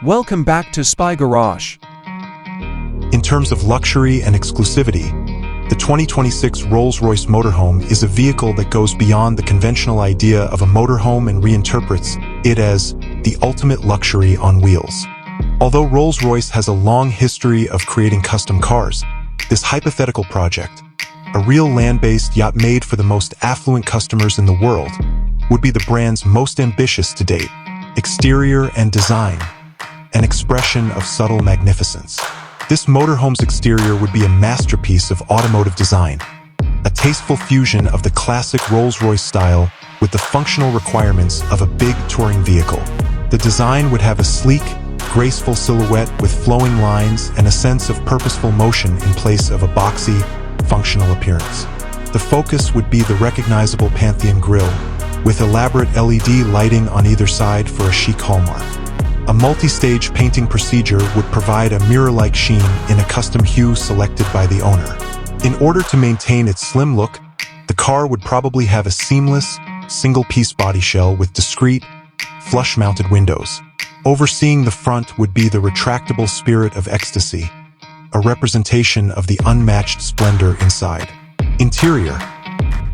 Welcome back to Spy Garage. In terms of luxury and exclusivity, the 2026 Rolls Royce Motorhome is a vehicle that goes beyond the conventional idea of a motorhome and reinterprets it as the ultimate luxury on wheels. Although Rolls Royce has a long history of creating custom cars, this hypothetical project, a real land-based yacht made for the most affluent customers in the world, would be the brand's most ambitious to date. Exterior and design, an expression of subtle magnificence. This motorhome's exterior would be a masterpiece of automotive design, a tasteful fusion of the classic Rolls-Royce style with the functional requirements of a big touring vehicle. The design would have a sleek, graceful silhouette with flowing lines and a sense of purposeful motion in place of a boxy, functional appearance. The focus would be the recognizable Pantheon grille, with elaborate LED lighting on either side for a chic hallmark. A multi-stage painting procedure would provide a mirror-like sheen in a custom hue selected by the owner. In order to maintain its slim look, the car would probably have a seamless, single-piece body shell with discreet, flush-mounted windows. Overseeing the front would be the retractable Spirit of Ecstasy, a representation of the unmatched splendor inside. Interior,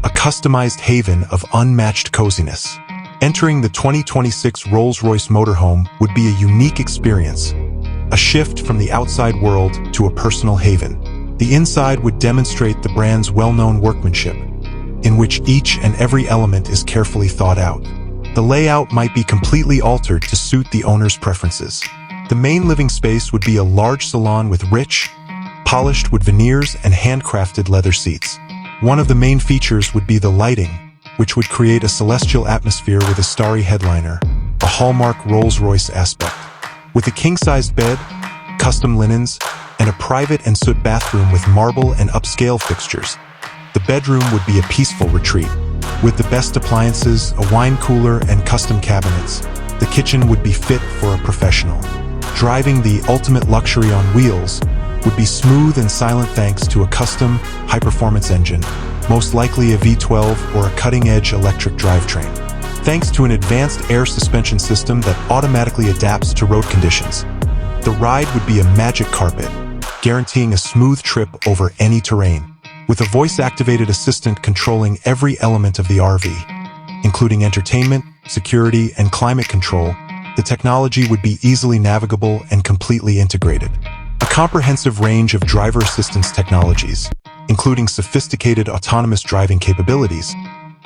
a customized haven of unmatched coziness. Entering the 2026 Rolls Royce Motorhome would be a unique experience, a shift from the outside world to a personal haven. The inside would demonstrate the brand's well-known workmanship, in which each and every element is carefully thought out. The layout might be completely altered to suit the owner's preferences. The main living space would be a large salon with rich, polished wood veneers and handcrafted leather seats. One of the main features would be the lighting, which would create a celestial atmosphere with a starry headliner, a hallmark Rolls-Royce aspect. With a king-sized bed, custom linens, and a private and soot bathroom with marble and upscale fixtures, the bedroom would be a peaceful retreat. With the best appliances, a wine cooler, and custom cabinets, the kitchen would be fit for a professional. Driving the ultimate luxury on wheels would be smooth and silent thanks to a custom, high-performance engine, most likely a V12 or a cutting-edge electric drivetrain. Thanks to an advanced air suspension system that automatically adapts to road conditions, the ride would be a magic carpet, guaranteeing a smooth trip over any terrain. With a voice-activated assistant controlling every element of the RV, including entertainment, security, and climate control, the technology would be easily navigable and completely integrated. A comprehensive range of driver assistance technologies, including sophisticated autonomous driving capabilities,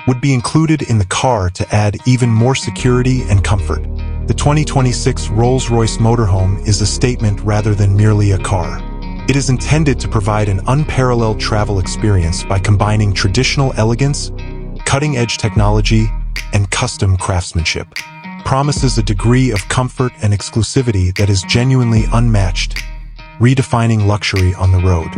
would be included in the car to add even more security and comfort. The 2026 Rolls Royce Motorhome is a statement rather than merely a car. It is intended to provide an unparalleled travel experience by combining traditional elegance, cutting-edge technology, and custom craftsmanship. Promises a degree of comfort and exclusivity that is genuinely unmatched, redefining luxury on the road.